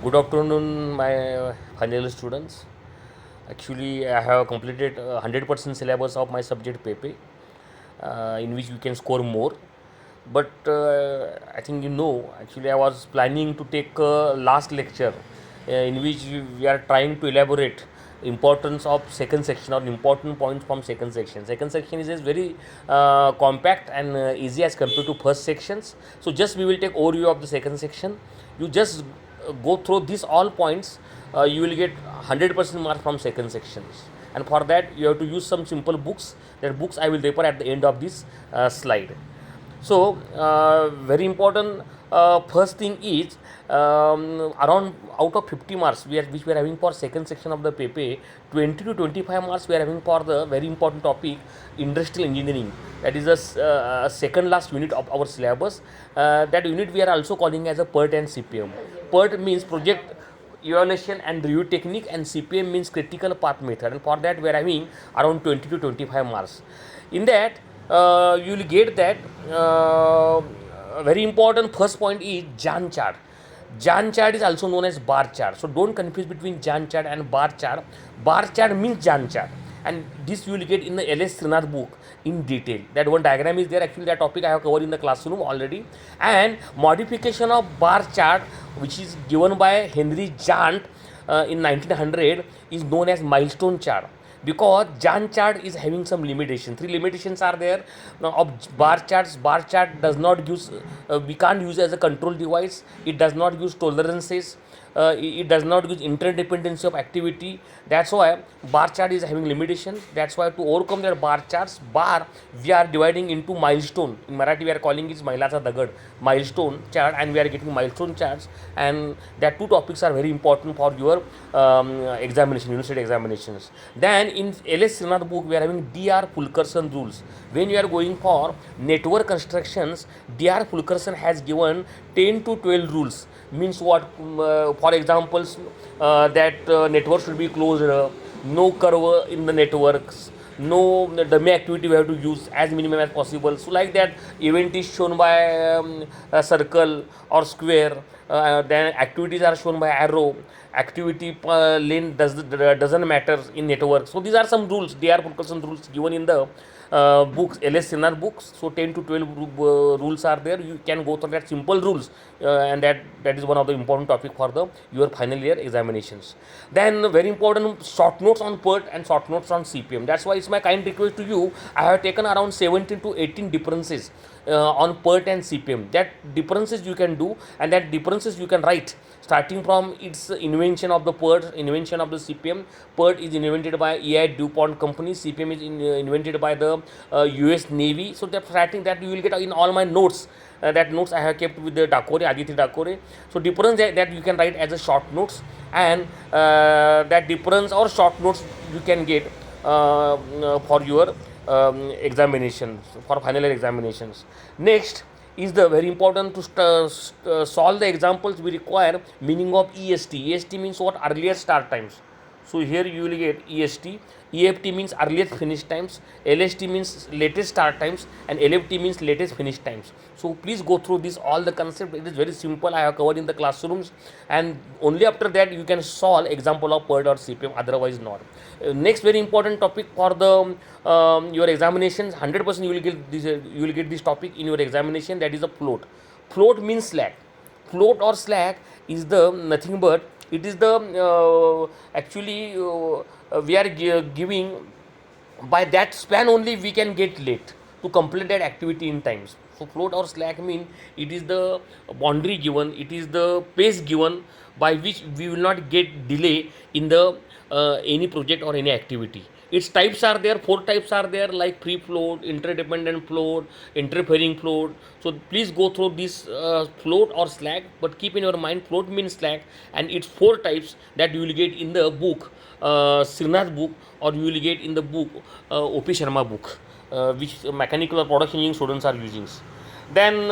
Good afternoon, my final students. Actually, I have completed 100% syllabus of my subject PP, in which you can score more. But I think actually, I was planning to take last lecture in which we are trying to elaborate importance of second section or important points from second section. Second section is very compact and easy as compared to first sections. So just we will take overview of the second section. You just go through these all points, you will get 100% mark from second sections, and for that you have to use some simple books. That books I will refer at the end of this slide. So very important, first thing is, around out of 50 marks which we are having for second section of the paper, 20 to 25 marks we are having for the very important topic industrial engineering. That is a second last unit of our syllabus. That unit we are also calling as a PERT and CPM. PERT means project evaluation and review technique, and CPM means critical path method, and for that we are having around 20 to 25 marks. In that you will get that very important first point is Jan chart. Jan chart is also known as bar chart. So don't confuse between Jan chart and bar chart. Bar chart means Jan chart, and this you will get in the LS Srinath book in detail. That one diagram is there. Actually, that topic I have covered in the classroom already. And modification of bar chart, which is given by Henry Jant in 1900, is known as milestone chart, because Jan chart is having some limitation. Three limitations are there of bar charts. Bar chart does not use, we can't use as a control device. It does not use tolerances. It does not use interdependency of activity. That's why bar chart is having limitation. That's why to overcome their bar charts, bar we are dividing into milestone. In Marathi we are calling it Mailacha Dagad, milestone chart, and we are getting milestone charts. And that two topics are very important for your examination, university examinations. Then in LS Srinath book we are having Dr. Fulkerson rules. When you are going for network constructions, Dr. Fulkerson has given 10 to 12 rules. Means what? For examples, that network should be closed, no curve in the networks, no dummy activity we have to use as minimum as possible. So like that, event is shown by a circle or square. Then activities are shown by arrow. Activity lane doesn't matter in network. So these are some rules. They are Fulkerson rules given in the books, LS Srinath books. So 10 to 12 rules are there. You can go through that simple rules, and that is one of the important topic for the your final year examinations. Then very important short notes on PERT and short notes on CPM. That's why it's my kind request to you. I have taken around 17 to 18 differences on PERT and CPM. That differences you can do, and that differences you can write, starting from its invention of the PERT, invention of the CPM. PERT is invented by EI DuPont company. CPM is invented by the US Navy. So that writing that you will get in all my notes. That notes I have kept with the Dakore, Aditi Dakore. So difference that you can write as a short notes, and that difference or short notes you can get for your examinations, for final year examinations. Next is the very important to solve the examples. We require meaning of EST. EST means what? Earlier start times. So here you will get EST. EFT means earliest finish times. LST means latest start times, and LFT means latest finish times. So please go through this all the concept. It is very simple. I have covered in the classrooms, and only after that you can solve example of PERT or CPM. Otherwise not. Next very important topic for the your examinations. 100% you will get this. You will get this topic in your examination. That is a float. Float means slack. Float or slack is the nothing but it is the actually we are giving, by that span only we can get late to complete that activity in times. So float or slack mean it is the boundary given, it is the pace given by which we will not get delay in the any project or any activity. Its types are there, four types are there, like free float, interdependent float, interfering float. So please go through this float or slack, but keep in your mind float means slack, and its four types that you will get in the book, Srinath book, or you will get in the book O.P. Sharma book, which mechanical or production engineering students are using. Then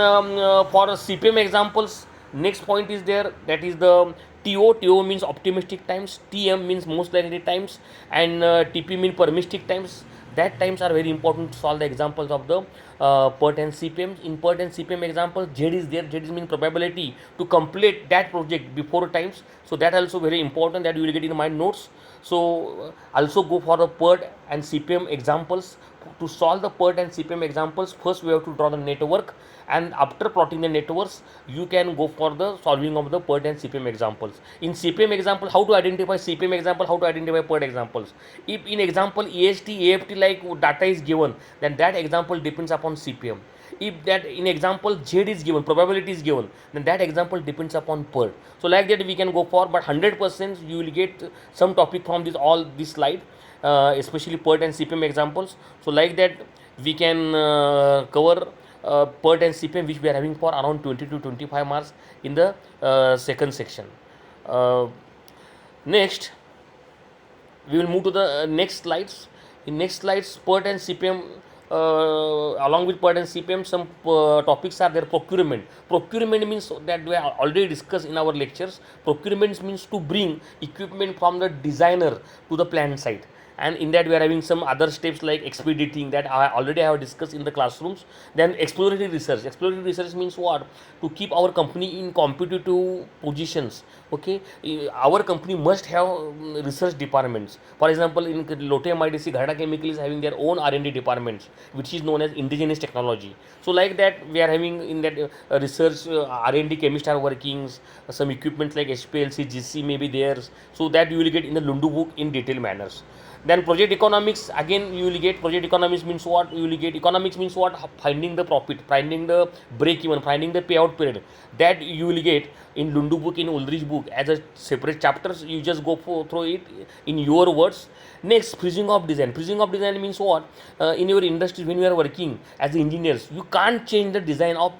for CPM examples, next point is there, that is the TO. TO means optimistic times, TM means most likely times, and TP means permistic times. That times are very important to solve the examples of the PERT and CPM. In PERT and CPM example, Z is there. Z is mean probability to complete that project before times. So that also very important that you will get in my notes. So also go for the PERT and CPM examples. To solve the PERT and CPM examples, first we have to draw the network, and after plotting the networks, you can go for the solving of the PERT and CPM examples. In CPM example, how to identify CPM example, how to identify PERT examples. If in example EST, AFT like data is given, then that example depends upon CPM. If that in example Z is given, probability is given, then that example depends upon PERT. So like that we can go for, but 100% you will get some topic from this all this slide, especially PERT and CPM examples. So like that we can cover PERT and CPM, which we are having for around 20 to 25 marks in the second section. Uh, Next, we will move to the next slides. In next slides, PERT and CPM, along with PERT and CPM, some topics are there. Procurement means that we have already discussed in our lectures. Procurement means to bring equipment from the designer to the plant site, and in that we are having some other steps like expediting that I already have discussed in the classrooms. Then exploratory research means what? To keep our company in competitive positions. Okay, our company must have research departments. For example, in Lotte MIDC, Gharda Chemical is having their own R&D departments, which is known as indigenous technology. So like that we are having in that research, R&D chemists are working, some equipment like HPLC, GC may be there, so that you will get in the Lundu book in detailed manners. Then project economics, again you will get project economics means what? You will get economics means what? Finding the profit, finding the break even, finding the payout period. That you will get in Lundu book, in Ulrich book as a separate chapters. You just go through it in your words. Next, freezing of design. Freezing of design means what? In your industry, when you are working as engineers, you can't change the design of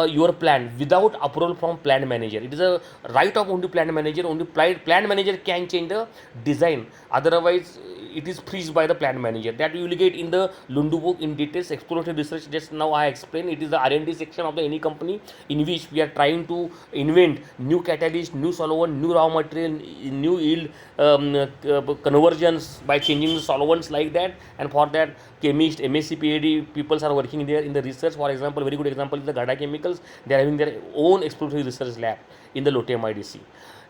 your plan without approval from plant manager. It is a right of only plant manager. Only plant manager can change the design. Otherwise, it is freezed by the plant manager. That you will get in the Lundu book in details. Exploratory research, just now I explained. It is the R&D section of the any company in which we are trying to invent new catalyst, new solvent, new raw material, new yield conversions by changing the solvents like that. And for that, chemist, MSc, PhD peoples are working there in the research. For example, very good example is the Gharda Chemicals. They are having their own exploratory research lab in the Lotte MIDC.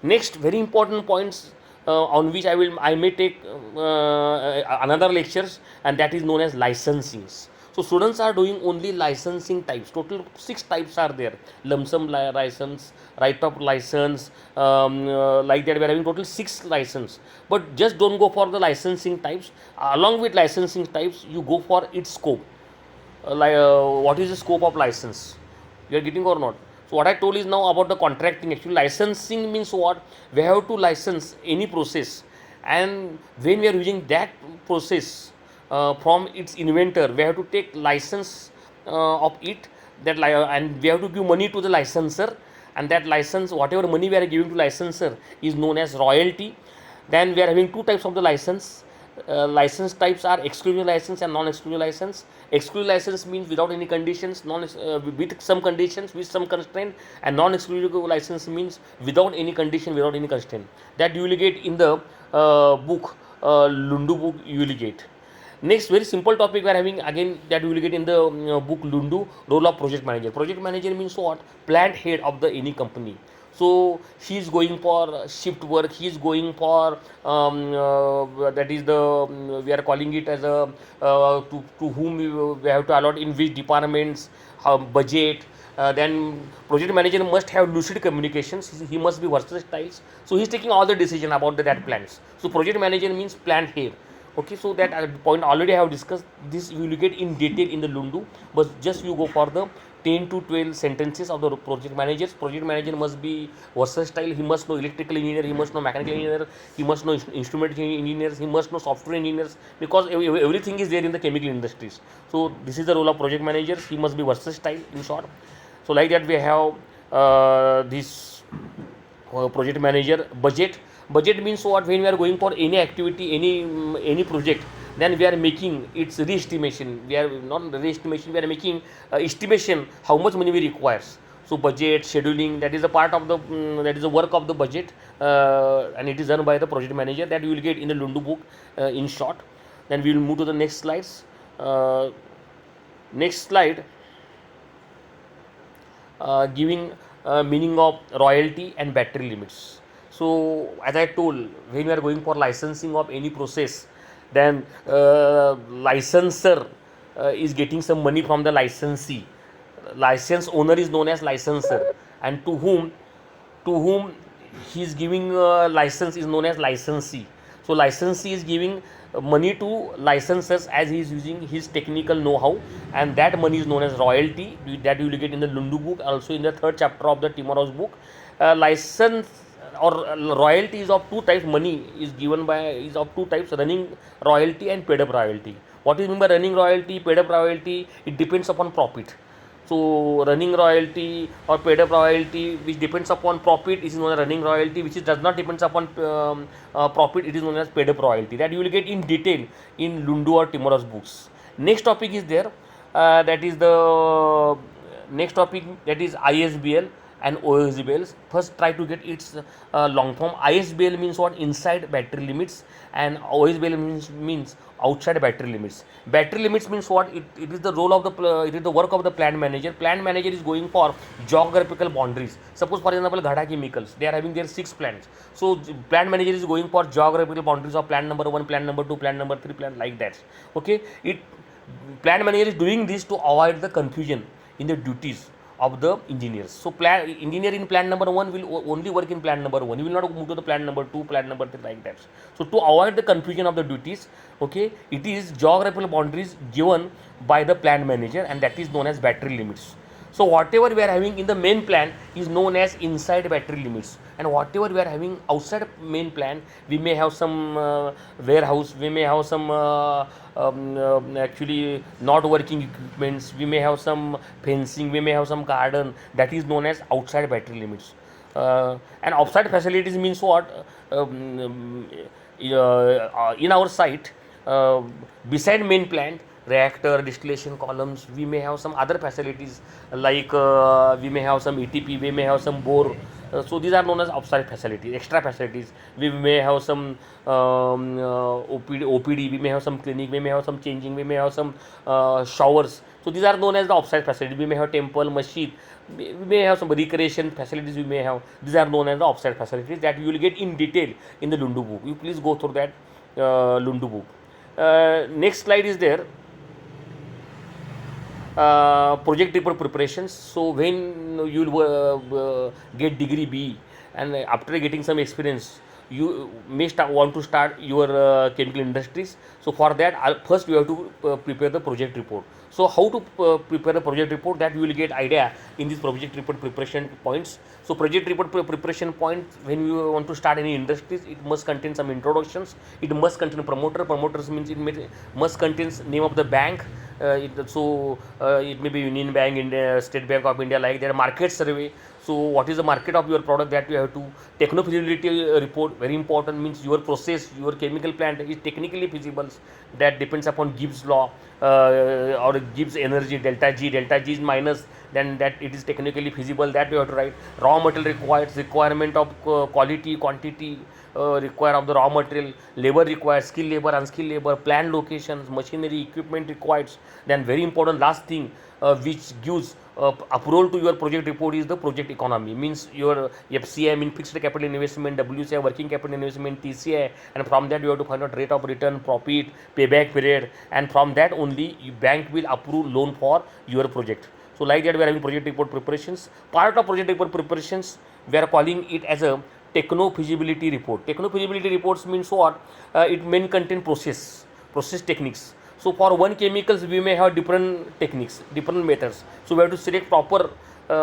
Next, very important points on which I may take another lectures, and that is known as licensings. So students are doing only licensing types. Total 6 types are there: lump sum license, write-up license, like that we are having total 6 license. But just don't go for the licensing types. Along with licensing types, you go for its scope. What is the scope of license? You are getting or not? So what I told is now about the contracting. Actually, licensing means what? We have to license any process, and when we are using that process from its inventor, we have to take license of it. And we have to give money to the licensor, and that license, whatever money we are giving to licensor, is known as royalty. Then we are having 2 types of the license. License types are exclusive license and non-exclusive license. Exclusive license means without any conditions, with some conditions, with some constraint, and non-exclusive license means without any condition, without any constraint. That you will get in the book, Lundu book you will get. Next, very simple topic we are having again, that you will get in the book Lundu, role of project manager. Project manager means what? Plant head of the any company. So he is going for shift work. He is going for that is the we are calling it as a to whom we have to allot in which departments, budget. Then project manager must have lucid communications. He must be versatile. So he is taking all the decision about that plans. So project manager means plant head. Okay, so that point already I have discussed. This you will get in detail in the Lundu, but just you go for the 10 to 12 sentences of the project managers. Project manager must be versatile. He must know electrical engineer, he must know mechanical engineer, he must know instrument engineers, he must know software engineers, because everything is there in the chemical industries. So this is the role of project managers. He must be versatile in short. So like that we have this project manager. Budget means what? When we are going for any activity, any project, then we are making its re-estimation. We are not re-estimation, we are making estimation how much money we requires. So budget, scheduling, that is a part of the that is the work of the budget, and it is done by the project manager. That you will get in the Lundu book in short. Then we will move to the next slides. Next slide, giving meaning of royalty and battery limits. So as I told, when we are going for licensing of any process, then licensor is getting some money from the licensee. License owner is known as licensor, and to whom he is giving license is known as licensee. So licensee is giving money to licensors as he is using his technical know-how, and that money is known as royalty, that you will get in the Lundu book, also in the third chapter of the Timorous book. License or royalty is of two types. Money is of two types: running royalty and paid up royalty. What is meant by running royalty, paid up royalty? It depends upon profit. So running royalty or paid up royalty, which depends upon profit, is known as running royalty. Which does not depends upon profit, it is known as paid up royalty. That you will get in detail in Lundu or Timorous books. Next topic is there. That is the next topic, that is ISBL and OSBL. First, try to get its long form. ISBL means what? Inside battery limits, and OSBL means outside battery limits. Battery limits means what? It is the role of it is the work of the plant manager. Plant manager is going for geographical boundaries. Suppose, for example, Ghada Chemicals, they are having their 6 plants. So plant manager is going for geographical boundaries of plant number 1, plant number 2, plant number 3, plant like that. Okay, plant manager is doing this to avoid the confusion in the duties of the engineers. So engineer in plant number 1 will only work in plant number 1. He will not move to the plant number 2, plant number 3, like that. So to avoid the confusion of the duties, okay, it is geographical boundaries given by the plant manager, and that is known as battery limits. So whatever we are having in the main plant is known as inside battery limits, and whatever we are having outside main plant, we may have some warehouse, we may have some actually not working equipments, we may have some fencing, we may have some garden, that is known as outside battery limits. And outside facilities means what? In our site, beside main plant, reactor, distillation columns, we may have some other facilities, like we may have some ETP, we may have some bore. So these are known as outside facilities, extra facilities. We may have some OPD, we may have some clinic, we may have some changing, we may have some showers. So these are known as the outside facilities. We may have temple, masjid, we may have some recreation facilities, we may have. These are known as the outside facilities, that you will get in detail in the Lundu book. You please go through that Lundu book. Next slide is there. Project report preparations. So when you will get degree B, and after getting some experience, you may want to start your chemical industries. So for that, first you have to prepare the project report. So how to prepare a project report, that you will get idea in this project report preparation points. So project report preparation points, when you want to start any industries, it must contain some introductions, it must contain promoters means it must contain name of the bank. It may be Union Bank, India, State Bank of India, like that. Market survey. So what is the market of your product, that you have to. Techno feasibility report, very important, means your process, your chemical plant is technically feasible. That depends upon Gibbs law or Gibbs energy, delta G is minus, then that it is technically feasible, that you have to write. Raw material requirement of quality, quantity require of the raw material, labor required, skilled labor, unskilled labor, plant locations, machinery, equipment required. Then very important last thing, which gives approval to your project report, is the project economy, means your FCI, mean fixed capital investment, WCI, working capital investment, TCI, and from that you have to find out rate of return, profit, payback period, and from that only bank will approve loan for your project. So like that we are having project report preparations. Part of project report preparations, we are calling it as a techno feasibility report. Techno feasibility reports means what? It may contain process techniques. So for one chemicals, we may have different techniques, different methods. So we have to select proper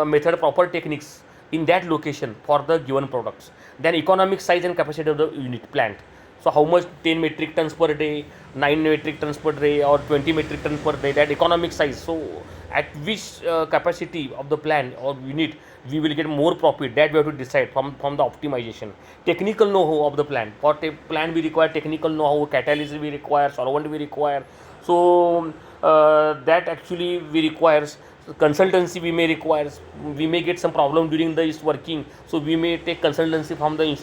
method, proper techniques in that location for the given products. Then economic size and capacity of the unit plant. So how much, 10 metric tons per day, 9 metric tons per day, or 20 metric tons per day, that economic size. So at which capacity of the plant or unit we will get more profit, that we have to decide from the optimization. Technical know-how of the plant. For plant we require technical know-how, catalyst we require, solvent we require. So that actually we requires consultancy, we may require. We may get some problem during the working, so we may take consultancy from the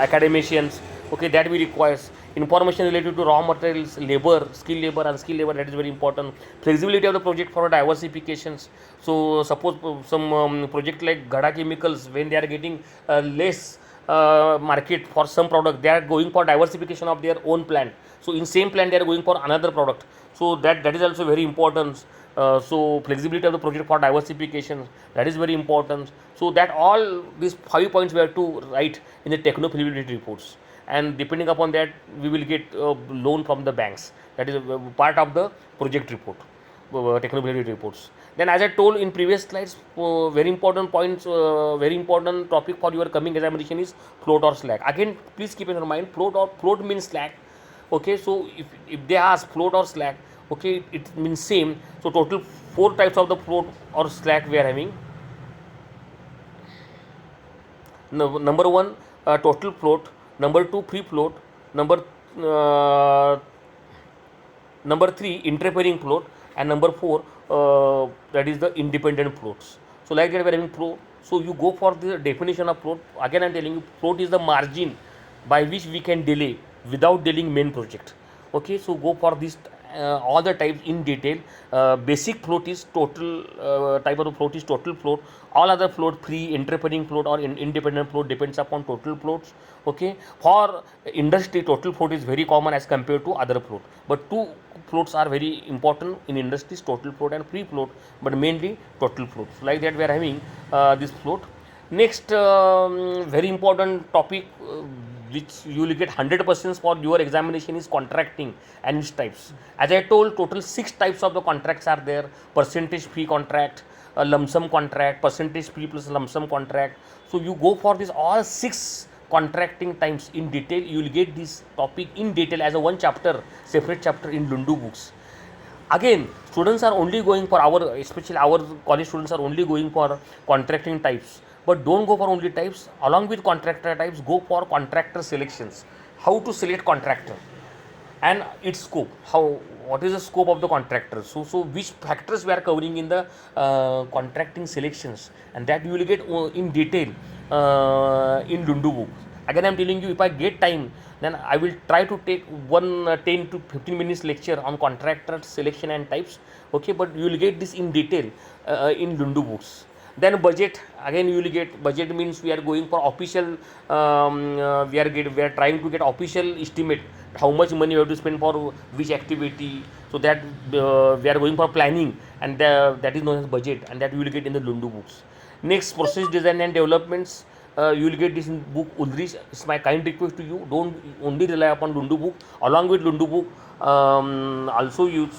academicians. Okay, that we requires. Information related to raw materials, labor, skill labor, unskilled labor, that is very important. Flexibility of the project for diversifications. So suppose some project like Ghada Chemicals, when they are getting less market for some product, they are going for diversification of their own plant. So in same plant they are going for another product. So that is also very important. So flexibility of the project for diversification, that is very important. So that all these 5 points we have to write in the techno feasibility reports, and depending upon that we will get loan from the banks. That is part of the project report, techno feasibility reports. Then as I told in previous slides, very important points, very important topic for your coming examination is float or slack. Again, please keep in your mind, float means slack. Okay, so if they ask float or slack, okay, it means same. So total 4 types of the float or slack we are having. Number one, total float. Number two, free float. Uh, number three, interfering float. And number four, that is the independent floats. So like that we are having float. So you go for the definition of float. Again I am telling you, float is the margin by which we can delay without delaying main project. Okay, so go for this all the types in detail. Basic float is total, type of the float is total float. All other float, free, interfering float or independent float, depends upon total floats. Okay, for industry total float is very common as compared to other float, but two floats are very important in industries, total float and free float, but mainly total float. So like that we are having this float. Next very important topic, which you will get 100% for your examination, is contracting and its types. As I told, total 6 types of the contracts are there: percentage fee contract, a lump sum contract, percentage fee plus lump sum contract. So you go for this all 6 contracting types in detail. You will get this topic in detail as a one chapter, separate chapter in Lundu books. Again, students are only going for especially our college students are only going for contracting types, but don't go for only types. Along with contractor types, go for contractor selections. How to select contractor and its scope. What is the scope of the contractor? So which factors we are covering in the contracting selections, and that you will get in detail in Lundu book. Again, I am telling you, if I get time, then I will try to take one 10 to 15 minutes lecture on contractor selection and types. Okay, but you will get this in detail in Lundu books. Then budget, again you will get budget means we are going for official, we are trying to get official estimate how much money you have to spend for which activity. So that we are going for planning, and that is known as budget, and that you will get in the Lundu books. Next, process design and developments. You will get this in book Uldrich. It's my kind request to you. Don't only rely upon Lundu book. Along with Lundu book, also use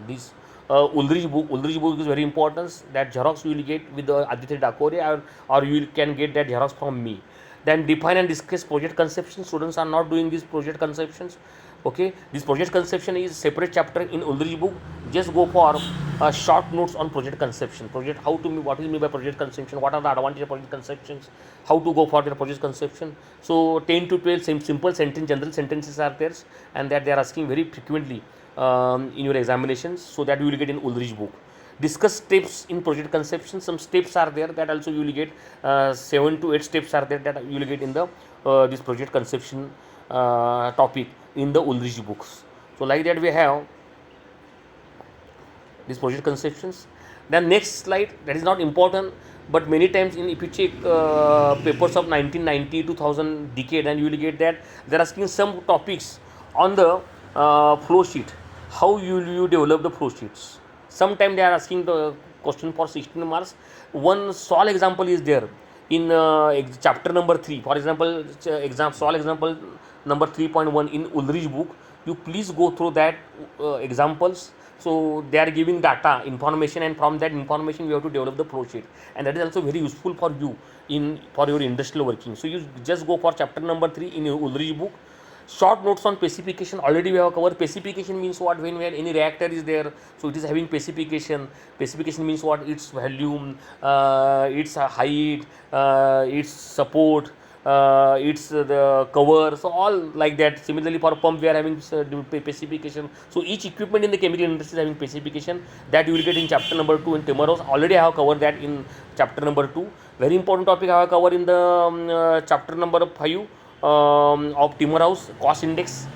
this Uldrich book. Uldrich book is very important. That Xerox you will get with the Aditya Dakore, or you can get that Xerox from me. Then define and discuss project conception. Students are not doing these project conceptions. Okay, this project conception is separate chapter in Uldrich book. Just go for short notes on project conception. Project, what is mean by project conception? What are the advantages of project conceptions? How to go for the project conception? So 10 to 12 simple sentence, general sentences are there, and that they are asking very frequently in your examinations. So that you will get in Uldrich book. Discuss steps in project conception. Some steps are there, that also you will get 7 to 8 steps are there, that you will get in the this project conception topic in the Uldrich books. So like that we have these project conceptions. Then next slide, that is not important, but many times if you check papers of 1990 2000 decade, and you will get that they are asking some topics on the flow sheet. How will you develop the flow sheets? Sometimes they are asking the question for 16 marks. One small example is there in chapter number 3. For example, small example number 3.1 in Uldrich book. You please go through that examples. So they are giving data, information, and from that information you have to develop the flow sheet, and that is also very useful for you for your industrial working. So you just go for chapter number 3 in Uldrich book. Short notes on specification, already we have covered. Specification means what? When any reactor is there, so it is having specification. Specification means what? Its volume, its height, its support, its the cover, so all like that. Similarly for pump we are having specification. So each equipment in the chemical industry is having specification, that you will get in chapter number 2 in tomorrow's. Already I have covered that in chapter number 2. Very important topic I have covered in the chapter number 5. of Timmerhouse, cost index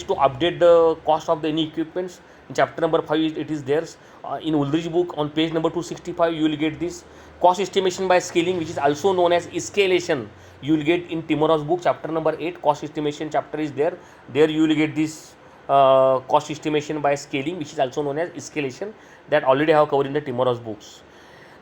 to update the cost of the any equipments. In chapter number 5 it is theirs. In Ulrich book on page number 265 you will get this cost estimation by scaling, which is also known as escalation. You will get in Timmerhouse book chapter number 8, cost estimation chapter is there. There you will get this cost estimation by scaling, which is also known as escalation, that already I have covered in the Timmerhouse books.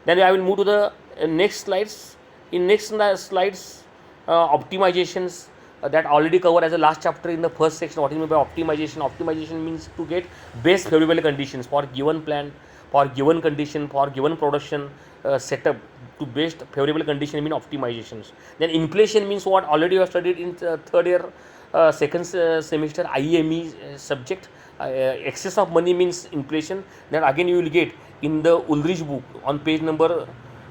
Then I will move to the next slides. In next slides, optimizations that already covered as a last chapter in the first section. What is meant by optimization? Optimization means to get best favorable conditions for given plan, for given condition, for given production setup to best favorable condition mean optimizations. Then inflation means what already you have studied in third year second semester IEME subject. Excess of money means inflation. Then again you will get in the Ulrich book on page number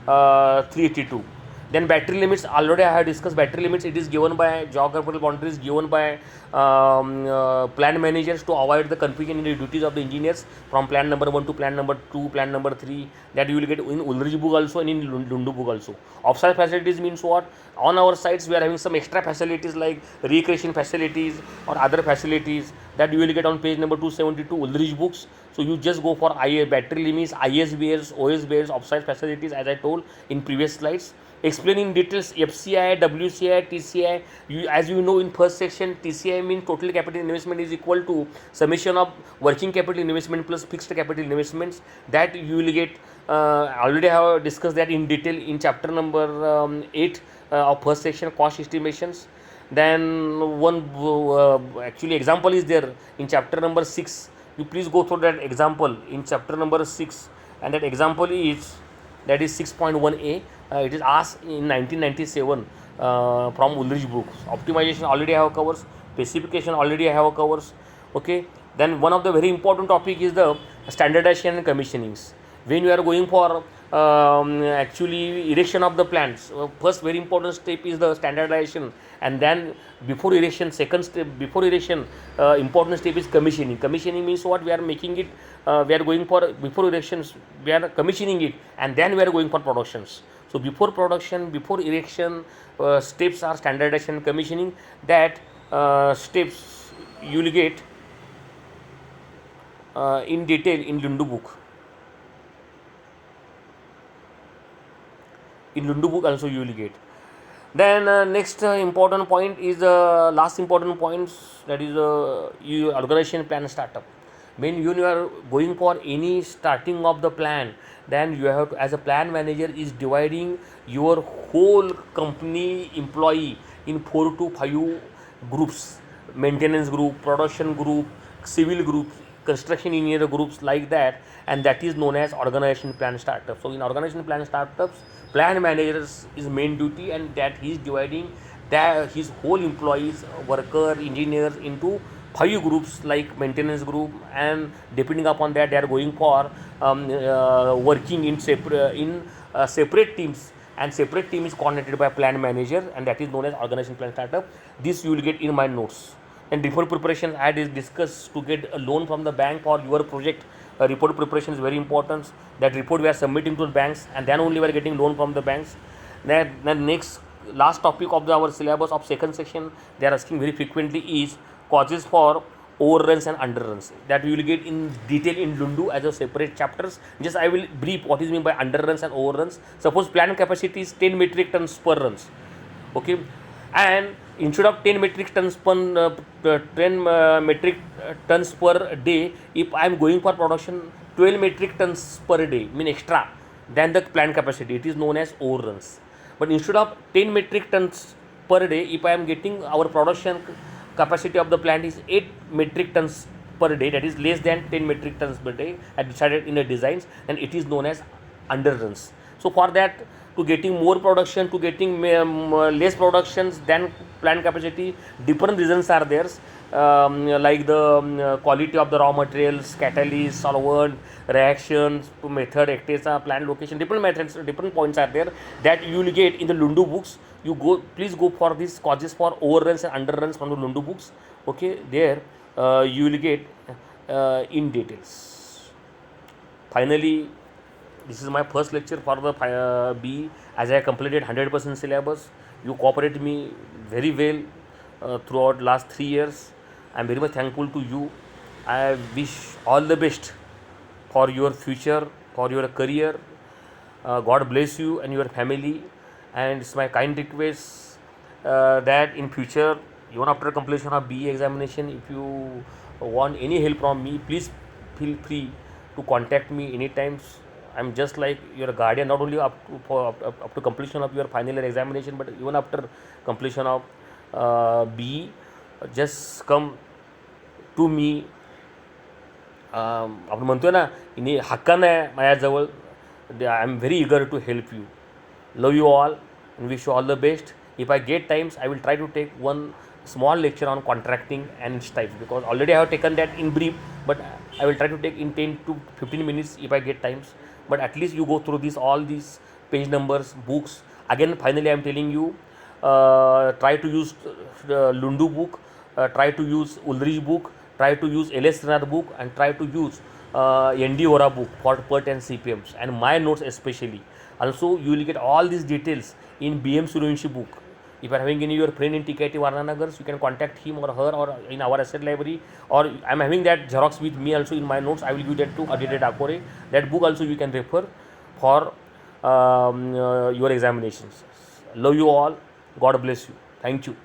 382. Then battery limits, already I have discussed battery limits. It is given by geographical boundaries given by plant managers to avoid the confusion in the duties of the engineers from plan number 1 to plan number 2, plan number 3, that you will get in Ulrich book also and in Lundu book also. Offsite facilities means what? On our sites we are having some extra facilities like recreation facilities or other facilities that you will get on page number 272 Ulrich books. So you just go for battery limits, ISBs, OSBs, offsite facilities as I told in previous slides. Explain in details FCI, WCI, TCI. As you know in first section, TCI means total capital investment is equal to summation of working capital investment plus fixed capital investments. That you will get, already have discussed that in detail in chapter number 8 of first section, cost estimations. Then one actually example is there in chapter number 6. You please go through that example in chapter number 6, and that example is, that is 6.1a. It is asked in 1997 from Ulrich books. Optimization already I have covers, specification already I have covers. Okay. Then one of the very important topic is the standardization and commissionings. When you are going for actually erection of the plants, first very important step is the standardization, and then before erection, second step before erection, important step is commissioning. Commissioning means what? We are making it, we are going for before erections, we are commissioning it, and then we are going for productions. So before production, before erection, steps are standardization and commissioning. That steps you will get in detail in Lundu book. In Lundu book also you will get. Then next important point is last important points, that is organization plan startup. When you are going for any starting of the plan, then you have to, as a plan manager, is dividing your whole company employee in 4 to 5 groups: maintenance group, production group, civil group, construction engineer groups, like that, and that is known as organization plan startup. So in organization plan startups, plan managers is main duty, and that he is dividing that his whole employees, worker, engineers into 5 groups like maintenance group, and depending upon that they are going for working in separate teams, and separate team is coordinated by plan manager, and that is known as organization plan startup. This you will get in my notes. And report preparation I had discussed to get a loan from the bank for your project. Report preparation is very important. That report we are submitting to the banks, and then only we are getting loan from the banks. Then next last topic of our syllabus of second section, they are asking very frequently is causes for overruns and underruns. That we will get in detail in Lundu as a separate chapters. Just I will brief what is meant by underruns and overruns. Suppose plant capacity is 10 metric tons per runs. Okay, and instead of 10 metric tons per day, if I am going for production 12 metric tons per day, mean extra than the plant capacity, it is known as overruns. But instead of 10 metric tons per day, if I am getting our production capacity of the plant is 8 metric tons per day, that is less than 10 metric tons per day, I decided in the designs, and it is known as underruns. So for that, to getting more production, to getting less productions than plant capacity, different reasons are there, like the quality of the raw materials, catalyst, solvent, reactions, method, etc., plant location, different methods, different points are there that you will get in the Lundu books. You go, please go for these causes for overruns and underruns from the Lundu books. Okay, there you will get in details. Finally, this is my first lecture for the BE, as I completed 100% syllabus. You cooperate me, very well throughout last 3 years. I'm very much thankful to you. I wish all the best for your future, for your career. God bless you and your family. And it's my kind request that in future, even after completion of BE examination, if you want any help from me, please feel free to contact me anytime. I'm just like your guardian, not only up to completion of your final year examination, but even after completion of BE, just come to me. आपण म्हणतोय ना इने हक्कानं आहे माझ्याजवळ. I'm very eager to help you. Love you all and wish you all the best. If I get times, I will try to take one small lecture on contracting and its types, because already I have taken that in brief, but I will try to take in 10 to 15 minutes if I get times. But at least you go through all these page numbers, books. Again, finally, I am telling you, try to use Lundu book, try to use Ulrich book, try to use L.S. Srinath book, and try to use N.D. Ora book for PERT and CPMs, and my notes especially. Also, you will get all these details in BM Suryavanshi book. If you are having any your friend in TKT Varnanagar, you can contact him or her or in our asset library, or I am having that Xerox with me also in my notes. I will give that to Aditya Dakore. That book also you can refer for your examinations. Love you all. God bless you. Thank you.